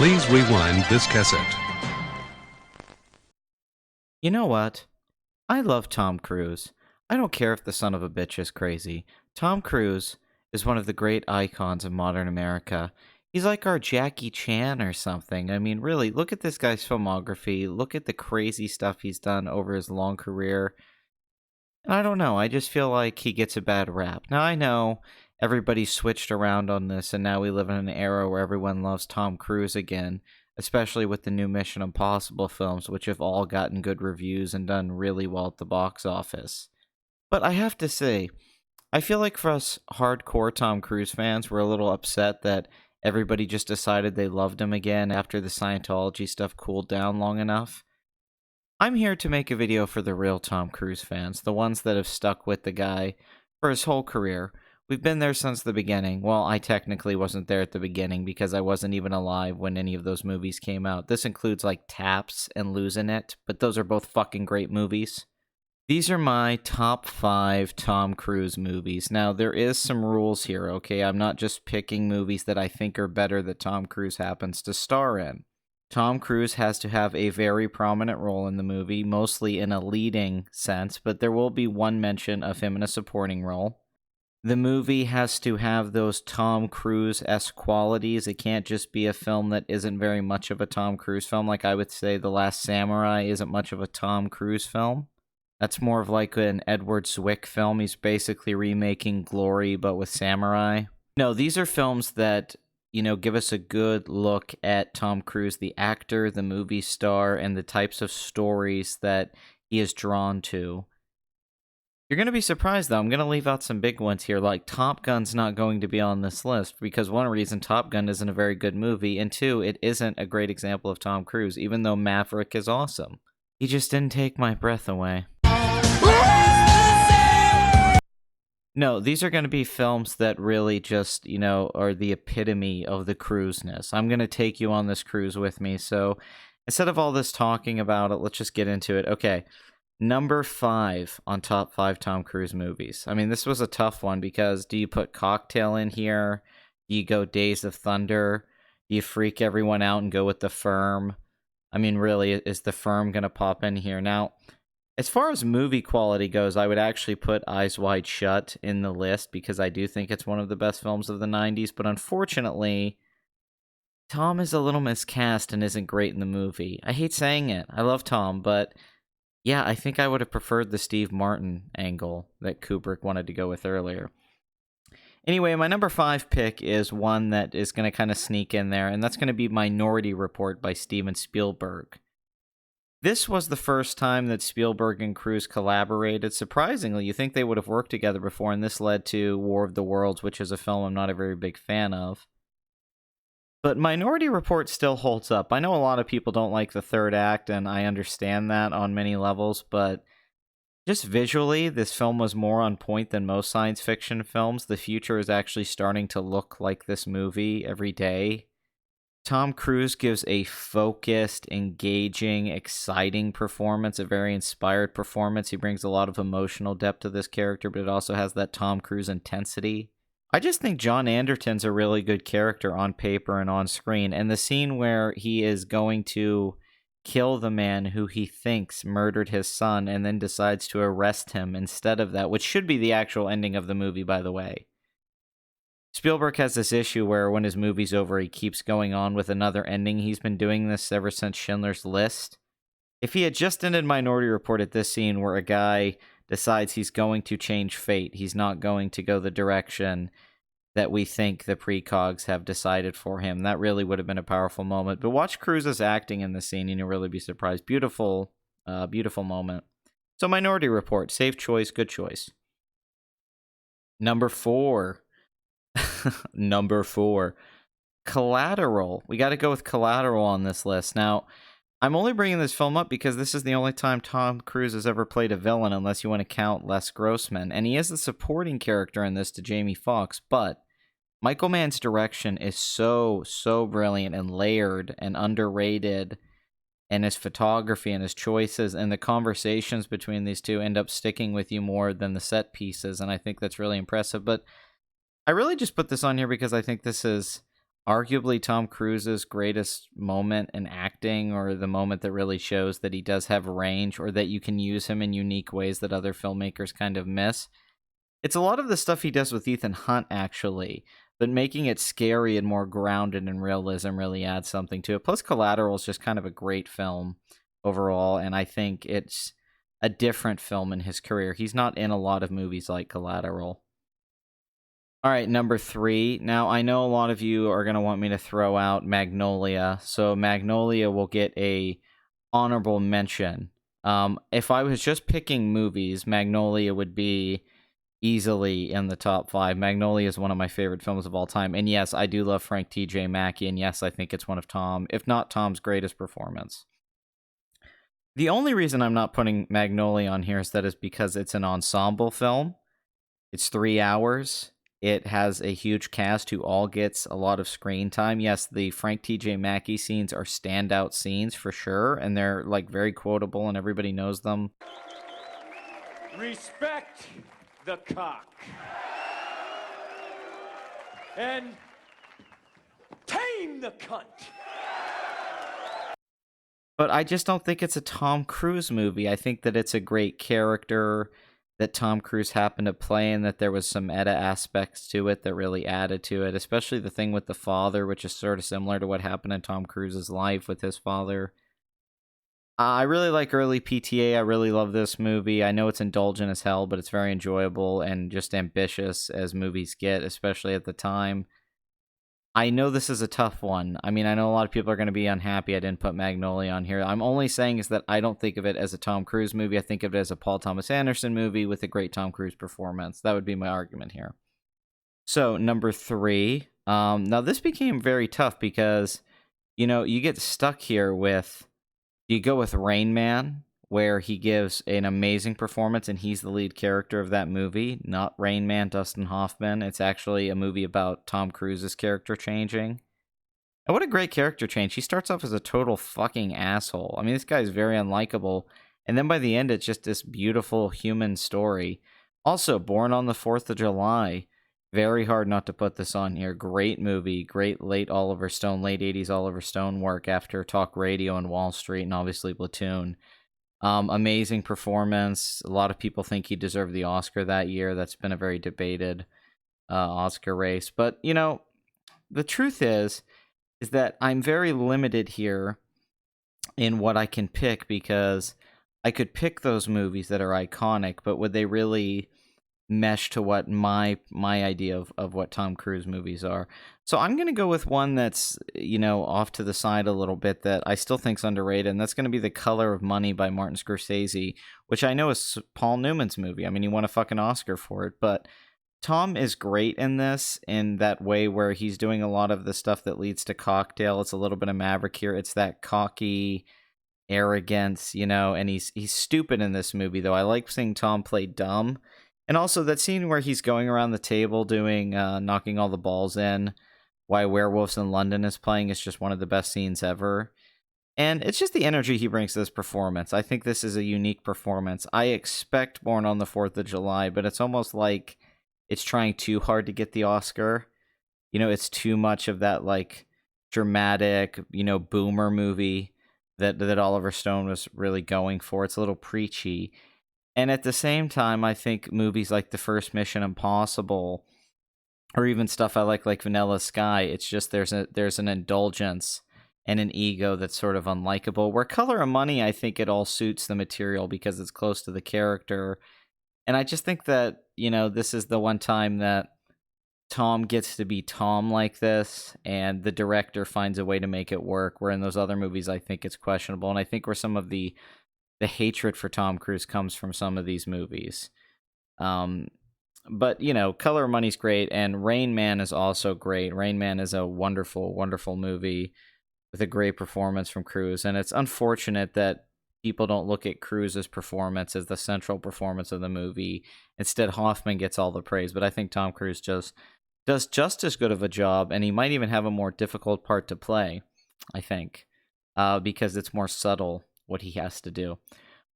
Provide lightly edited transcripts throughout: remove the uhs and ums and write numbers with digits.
Please rewind this cassette. You know what? I love Tom Cruise. I don't care if the son of a bitch is crazy. Tom Cruise is one of the great icons of modern America. He's like our Jackie Chan or something. I mean, really, look at this guy's filmography. Look at the crazy stuff he's done over his long career. And I don't know, I just feel like he gets a bad rap. Now, I know everybody switched around on this, and now we live in an era where everyone loves Tom Cruise again, especially with the new Mission Impossible films, which have all gotten good reviews and done really well at the box office. But I have to say, I feel like for us hardcore Tom Cruise fans, we're a little upset that everybody just decided they loved him again after the Scientology stuff cooled down long enough. I'm here to make a video for the real Tom Cruise fans, the ones that have stuck with the guy for his whole career. We've been there since the beginning. Well, I technically wasn't there at the beginning because I wasn't even alive when any of those movies came out. This includes like Taps and Losing It, but those are both fucking great movies. These are my top 5 Tom Cruise movies. Now, there is some rules here, okay? I'm not just picking movies that I think are better that Tom Cruise happens to star in. Tom Cruise has to have a very prominent role in the movie, mostly in a leading sense, but there will be one mention of him in a supporting role. The movie has to have those Tom Cruise-esque qualities. It can't just be a film that isn't very much of a Tom Cruise film. Like I would say The Last Samurai isn't much of a Tom Cruise film. That's more of like an Edward Zwick film. He's basically remaking Glory, but with samurai. No, these are films that give us a good look at Tom Cruise, the actor, the movie star, and the types of stories that he is drawn to. You're going to be surprised, though. I'm going to leave out some big ones here, like Top Gun's not going to be on this list, because one reason, Top Gun isn't a very good movie, and two, it isn't a great example of Tom Cruise, even though Maverick is awesome. He just didn't take my breath away. No, these are going to be films that really just, are the epitome of the cruiseness. I'm going to take you on this cruise with me. So instead of all this talking about it, let's just get into it. Okay, number 5 on top 5 Tom Cruise movies. I mean, this was a tough one because do you put Cocktail in here? Do you go Days of Thunder? Do you freak everyone out and go with The Firm? I mean, really, is The Firm going to pop in here? Now, as far as movie quality goes, I would actually put Eyes Wide Shut in the list because I do think it's one of the best films of the 90s, but unfortunately, Tom is a little miscast and isn't great in the movie. I hate saying it. I love Tom, but yeah, I think I would have preferred the Steve Martin angle that Kubrick wanted to go with earlier. Anyway, my number 5 pick is one that is going to kind of sneak in there, and that's going to be Minority Report by Steven Spielberg. This was the first time that Spielberg and Cruise collaborated. Surprisingly, you think they would have worked together before, and this led to War of the Worlds, which is a film I'm not a very big fan of. But Minority Report still holds up. I know a lot of people don't like the third act, and I understand that on many levels, but just visually, this film was more on point than most science fiction films. The future is actually starting to look like this movie every day. Tom Cruise gives a focused, engaging, exciting performance, a very inspired performance. He brings a lot of emotional depth to this character, but it also has that Tom Cruise intensity. I just think John Anderton's a really good character on paper and on screen, and the scene where he is going to kill the man who he thinks murdered his son and then decides to arrest him instead of that, which should be the actual ending of the movie, by the way. Spielberg has this issue where when his movie's over, he keeps going on with another ending. He's been doing this ever since Schindler's List. If he had just ended Minority Report at this scene where a guy decides he's going to change fate, he's not going to go the direction that we think the precogs have decided for him, that really would have been a powerful moment. But watch Cruise's acting in the scene and you'll really be surprised. Beautiful, beautiful moment. So Minority Report, safe choice, good choice. Number 4. Number 4, Collateral. We got to go with Collateral on this list. Now, I'm only bringing this film up because this is the only time Tom Cruise has ever played a villain, unless you want to count Les Grossman. And he is the supporting character in this to Jamie Foxx, but Michael Mann's direction is so brilliant and layered and underrated, and his photography and his choices and the conversations between these two end up sticking with you more than the set pieces, and I think that's really impressive. But I really just put this on here because I think this is arguably Tom Cruise's greatest moment in acting, or the moment that really shows that he does have range, or that you can use him in unique ways that other filmmakers kind of miss. It's a lot of the stuff he does with Ethan Hunt, actually, but making it scary and more grounded in realism really adds something to it. Plus, Collateral is just kind of a great film overall, and I think it's a different film in his career. He's not in a lot of movies like Collateral. All right, number three. Now, I know a lot of you are going to want me to throw out Magnolia, so Magnolia will get a honorable mention. If I was just picking movies, Magnolia would be easily in the top five. Magnolia is one of my favorite films of all time. And yes, I do love Frank T.J. Mackey. And yes, I think it's one of Tom, if not Tom's greatest performance. The only reason I'm not putting Magnolia on here is that is because it's an ensemble film. It's 3 hours. It has a huge cast who all gets a lot of screen time. Yes, the Frank T.J. Mackey scenes are standout scenes for sure. And they're like very quotable and everybody knows them. Respect the cock. And tame the cunt. But I just don't think it's a Tom Cruise movie. I think that it's a great character that Tom Cruise happened to play, and that there was some meta aspects to it that really added to it, especially the thing with the father, which is sort of similar to what happened in Tom Cruise's life with his father. I really like early PTA. I really love this movie. I know it's indulgent as hell, but it's very enjoyable and just ambitious as movies get, especially at the time. I know this is a tough one. I mean, I know a lot of people are going to be unhappy I didn't put Magnolia on here. I'm only saying is that I don't think of it as a Tom Cruise movie. I think of it as a Paul Thomas Anderson movie with a great Tom Cruise performance. That would be my argument here. So, number three. Now, this became very tough because, you get stuck here with... You go with Rain Man, where he gives an amazing performance, and he's the lead character of that movie. Not Rain Man, Dustin Hoffman. It's actually a movie about Tom Cruise's character changing. And what a great character change. He starts off as a total fucking asshole. I mean, this guy is very unlikable. And then by the end, it's just this beautiful human story. Also, Born on the 4th of July. Very hard not to put this on here. Great movie. Great late 80s Oliver Stone work after Talk Radio and Wall Street, and obviously Platoon. Amazing performance. A lot of people think he deserved the Oscar that year. That's been a very debated Oscar race. But, the truth is that I'm very limited here in what I can pick, because I could pick those movies that are iconic, but would they really mesh to what my idea of what Tom Cruise movies are? So I'm going to go with one that's, off to the side a little bit that I still think's underrated, and that's going to be The Color of Money by Martin Scorsese, which I know is Paul Newman's movie. I mean, he won a fucking Oscar for it, but Tom is great in this in that way where he's doing a lot of the stuff that leads to Cocktail. It's a little bit of Maverick here. It's that cocky arrogance, and he's stupid in this movie, though. I like seeing Tom play dumb. And also that scene where he's going around the table doing knocking all the balls in while Werewolves in London is playing is just one of the best scenes ever. And it's just the energy he brings to this performance. I think this is a unique performance. I expect Born on the 4th of July, but it's almost like it's trying too hard to get the Oscar. It's too much of that like dramatic, boomer movie that Oliver Stone was really going for. It's a little preachy. And at the same time, I think movies like the first Mission Impossible, or even stuff I like Vanilla Sky, it's just there's an indulgence and an ego that's sort of unlikable. Where Color of Money, I think it all suits the material because it's close to the character. And I just think that, this is the one time that Tom gets to be Tom like this, and the director finds a way to make it work, where in those other movies, I think it's questionable. And I think where some of the hatred for Tom Cruise comes from some of these movies. But, Color of Money's great, and Rain Man is also great. Rain Man is a wonderful, wonderful movie with a great performance from Cruise, and it's unfortunate that people don't look at Cruise's performance as the central performance of the movie. Instead, Hoffman gets all the praise, but I think Tom Cruise just does just as good of a job, and he might even have a more difficult part to play, I think, because it's more subtle what he has to do.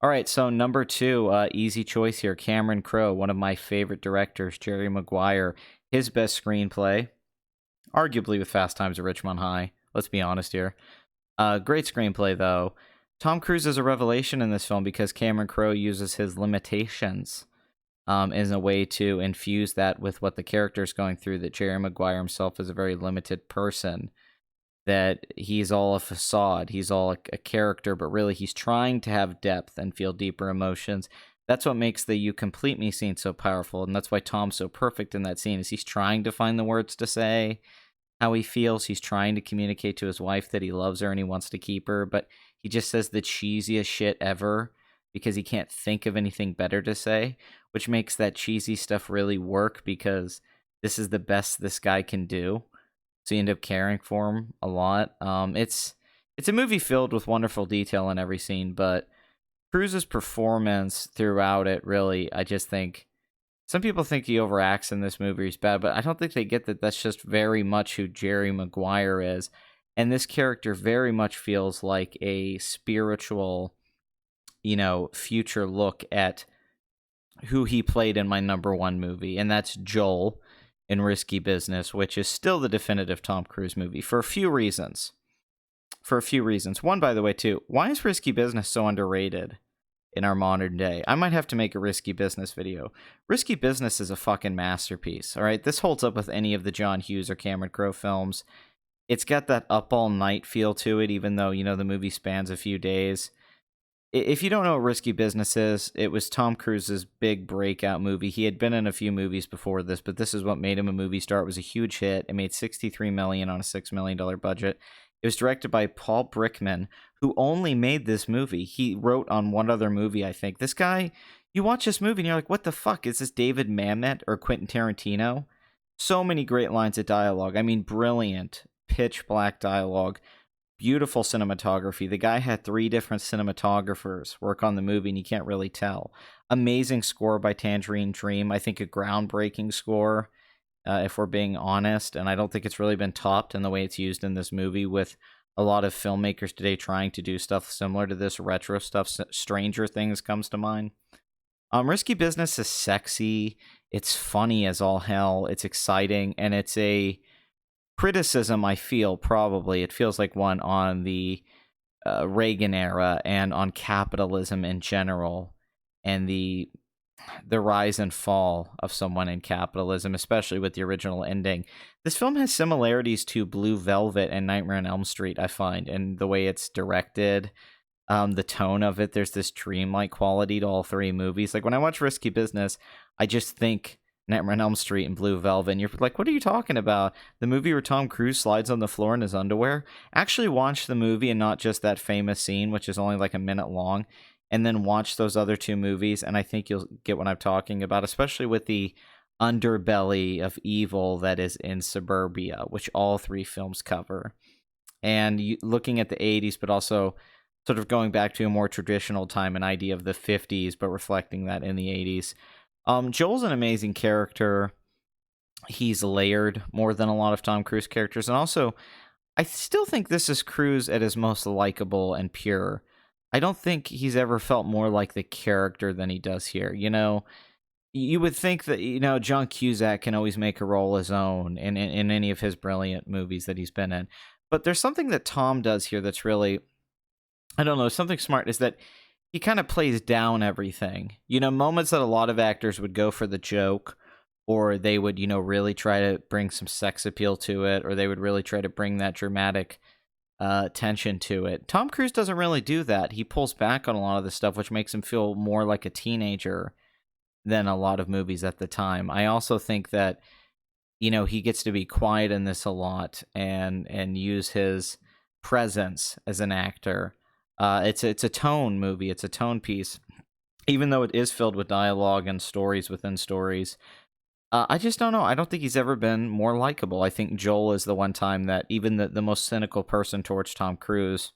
All right, so number two, easy choice here. Cameron Crowe, one of my favorite directors, Jerry Maguire. His best screenplay, arguably with Fast Times at Ridgemont High. Let's be honest here. Great screenplay, though. Tom Cruise is a revelation in this film because Cameron Crowe uses his limitations as a way to infuse that with what the character is going through, that Jerry Maguire himself is a very limited person, that he's all a facade, he's all a character, but really he's trying to have depth and feel deeper emotions. That's what makes the "You Complete Me" scene so powerful, and that's why Tom's so perfect in that scene, is he's trying to find the words to say how he feels. He's trying to communicate to his wife that he loves her and he wants to keep her, but he just says the cheesiest shit ever because he can't think of anything better to say, which makes that cheesy stuff really work because this is the best this guy can do. So you end up caring for him a lot. It's a movie filled with wonderful detail in every scene, but Cruise's performance throughout it, really, I just think some people think he overacts in this movie, he's bad, but I don't think they get that that's just very much who Jerry Maguire is. And this character very much feels like a spiritual, future look at who he played in my number one movie, and that's Joel in Risky Business, which is still the definitive Tom Cruise movie for a few reasons. One, by the way, too, why is Risky Business so underrated in our modern day? I might have to make a Risky Business video. Risky Business is a fucking masterpiece, all right? This holds up with any of the John Hughes or Cameron Crowe films. It's got that up all night feel to it, even though, the movie spans a few days. If you don't know what Risky Business is, it was Tom Cruise's big breakout movie. He had been in a few movies before this, but this is what made him a movie star. It was a huge hit. It made $63 million on a $6 million budget. It was directed by Paul Brickman, who only made this movie. He wrote on one other movie, I think. This guy, you watch this movie and you're like, what the fuck? Is this David Mamet or Quentin Tarantino? So many great lines of dialogue. I mean, brilliant, pitch black dialogue. Beautiful cinematography. The guy had 3 different cinematographers work on the movie, and you can't really tell. Amazing score by Tangerine Dream. I think a groundbreaking score, if we're being honest, and I don't think it's really been topped in the way it's used in this movie, with a lot of filmmakers today trying to do stuff similar to this, retro stuff. Stranger Things comes to mind. Risky Business is sexy. It's funny as all hell. It's exciting, and it's a criticism, I feel, probably. It feels like one on the Reagan era and on capitalism in general, and the rise and fall of someone in capitalism, especially with the original ending. This film has similarities to Blue Velvet and Nightmare on Elm Street, I find, and the way it's directed, the tone of it. There's this dreamlike quality to all 3 movies. Like when I watch Risky Business, I just think Nightmare on Elm Street and Blue Velvet, and you're like, what are you talking about? The movie where Tom Cruise slides on the floor in his underwear? Actually watch the movie and not just that famous scene, which is only like a minute long, and then watch those other 2 movies, and I think you'll get what I'm talking about, especially with the underbelly of evil that is in suburbia, which all 3 films cover. And looking at the 80s, but also sort of going back to a more traditional time, an idea of the 50s, but reflecting that in the 80s. Joel's an amazing character. He's layered more than a lot of Tom Cruise characters. And also, I still think this is Cruise at his most likable and pure. I don't think he's ever felt more like the character than he does here. You would think that, John Cusack can always make a role his own in any of his brilliant movies that he's been in. But there's something that Tom does here that's really, I don't know, something smart, is that he kind of plays down everything. Moments that a lot of actors would go for the joke, or they would, really try to bring some sex appeal to it, or they would really try to bring that dramatic tension to it. Tom Cruise doesn't really do that. He pulls back on a lot of this stuff, which makes him feel more like a teenager than a lot of movies at the time. I also think that, he gets to be quiet in this a lot and use his presence as an actor. It's a tone movie. It's a tone piece, even though it is filled with dialogue and stories within stories. I just don't know. I don't think he's ever been more likable. I think Joel is the one time that even the most cynical person towards Tom Cruise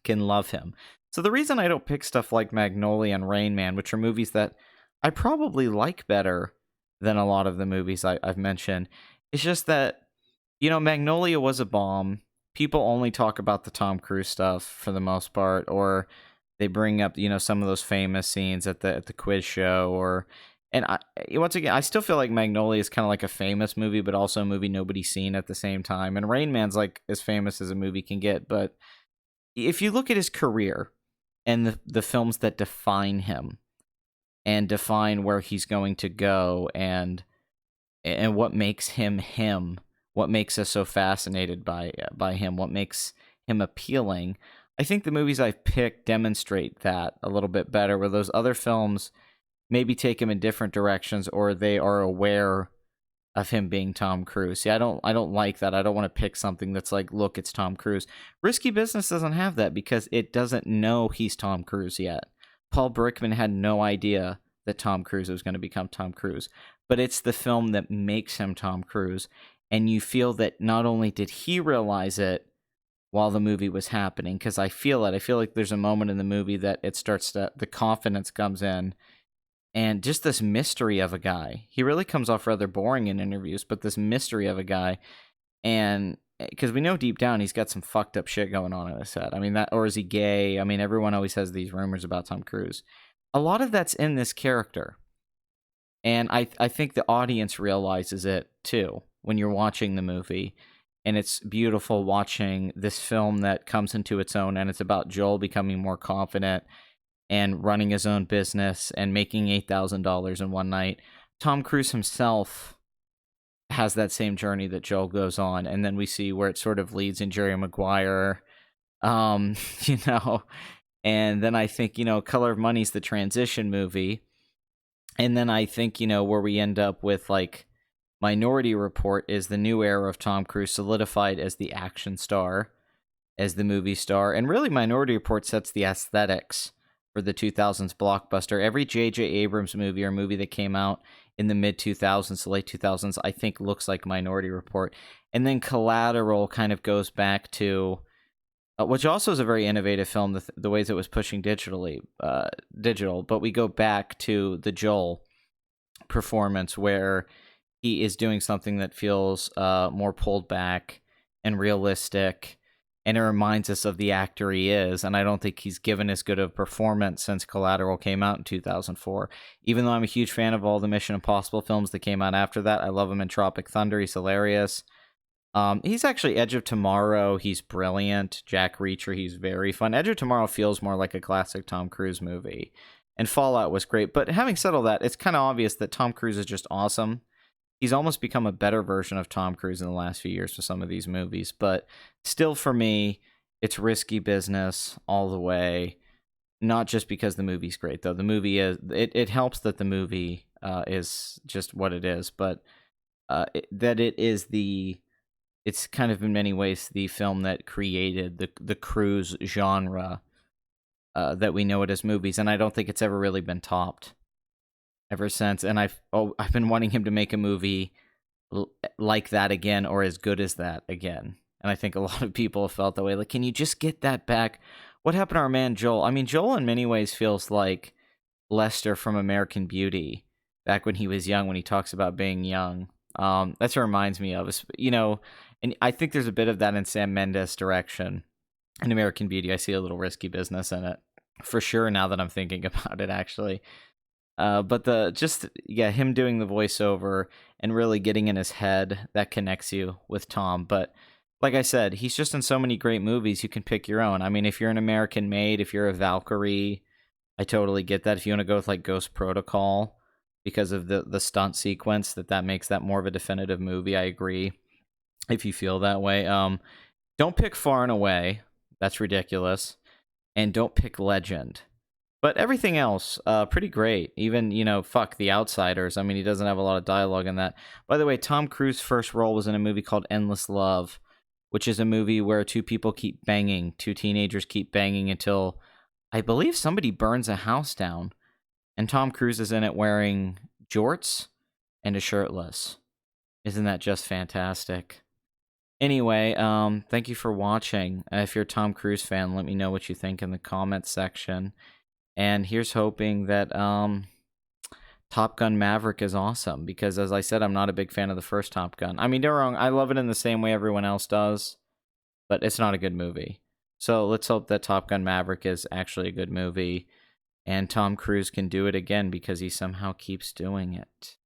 can love him. So the reason I don't pick stuff like Magnolia and Rain Man, which are movies that I probably like better than a lot of the movies I've mentioned, is just that, Magnolia was a bomb. People only talk about the Tom Cruise stuff for the most part, or they bring up, some of those famous scenes at the quiz show, or And once again, I still feel like Magnolia is kind of like a famous movie, but also a movie nobody's seen at the same time. And Rain Man's like as famous as a movie can get. But if you look at his career and the films that define him and define where he's going to go and what makes him him, what makes us so fascinated by him, what makes him appealing, I think the movies I've picked demonstrate that a little bit better, where those other films maybe take him in different directions, or they are aware of him being Tom Cruise. See, I don't like that. I don't want to pick something that's like, look, it's Tom Cruise. Risky Business doesn't have that because it doesn't know he's Tom Cruise yet. Paul Brickman had no idea that Tom Cruise was going to become Tom Cruise, but it's the film that makes him Tom Cruise, and you feel that not only did he realize it while the movie was happening, because I feel it. I feel like there's a moment in the movie that it starts to, the confidence comes in, and just this mystery of a guy. He really comes off rather boring in interviews, but this mystery of a guy, and because we know deep down he's got some fucked up shit going on in his head. I mean, that, or is he gay? I mean, everyone always has these rumors about Tom Cruise. A lot of that's in this character, and I think the audience realizes it too when you're watching the movie. And it's beautiful watching this film that comes into its own, and it's about Joel becoming more confident and running his own business and making $8,000 in one night. Tom Cruise himself has that same journey that Joel goes on, and then we see where it sort of leads in Jerry Maguire, you know. And then I think, Color of Money's the transition movie, and then I think, where we end up with like Minority Report is the new era of Tom Cruise solidified as the action star, as the movie star, and really Minority Report sets the aesthetics for the 2000s blockbuster. Every J.J. Abrams movie or movie that came out in the mid-2000s to late 2000s, I think looks like Minority Report. And then Collateral kind of goes back to, which also is a very innovative film, the ways it was pushing digital, but we go back to the Joel performance where he is doing something that feels more pulled back and realistic, and it reminds us of the actor he is, and I don't think he's given as good a performance since Collateral came out in 2004. Even though I'm a huge fan of all the Mission Impossible films that came out after that, I love him in Tropic Thunder. He's hilarious. He's actually Edge of Tomorrow. He's brilliant. Jack Reacher. He's very fun. Edge of Tomorrow feels more like a classic Tom Cruise movie, and Fallout was great. But having said all that, it's kind of obvious that Tom Cruise is just awesome. He's almost become a better version of Tom Cruise in the last few years for some of these movies. But still, for me, it's Risky Business all the way. Not just because the movie's great, though. The movie is... It helps that the movie is just what it is. But that it is the... It's kind of in many ways the film that created the cruise genre that we know it as movies. And I don't think it's ever really been topped ever since. And I've been wanting him to make a movie like that again, or as good as that again. And I think a lot of people have felt that way. Like, can you just get that back? What happened to our man Joel? I mean, Joel in many ways feels like Lester from American Beauty back when he was young, when he talks about being young. That's what it reminds me of, and I think there's a bit of that in Sam Mendes' direction in American Beauty. I see a little Risky Business in it for sure now that I'm thinking about it, actually. But him doing the voiceover and really getting in his head, that connects you with Tom. But like I said, he's just in so many great movies, you can pick your own. I mean, if you're an American Made, if you're a Valkyrie, I totally get that. If you want to go with like Ghost Protocol because of the stunt sequence, that makes that more of a definitive movie, I agree. If you feel that way. Don't pick Far and Away. That's ridiculous. And don't pick Legend. But everything else, pretty great. Even, fuck The Outsiders. I mean, he doesn't have a lot of dialogue in that. By the way, Tom Cruise's first role was in a movie called Endless Love, which is a movie where two teenagers keep banging until, I believe, somebody burns a house down. And Tom Cruise is in it wearing jorts and a shirtless. Isn't that just fantastic? Anyway, thank you for watching. If you're a Tom Cruise fan, let me know what you think in the comments section. And here's hoping that Top Gun Maverick is awesome, because as I said, I'm not a big fan of the first Top Gun. I mean, don't get me wrong, I love it in the same way everyone else does, but it's not a good movie. So let's hope that Top Gun Maverick is actually a good movie. And Tom Cruise can do it again because he somehow keeps doing it.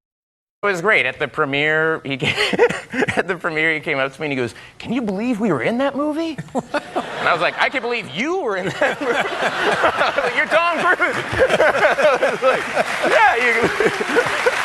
It was great. At the premiere, he came up to me and he goes, "Can you believe we were in that movie?" And I was like, "I can't believe you were in that movie." I was like, "You're Tom Cruise." I was like, "Yeah, you."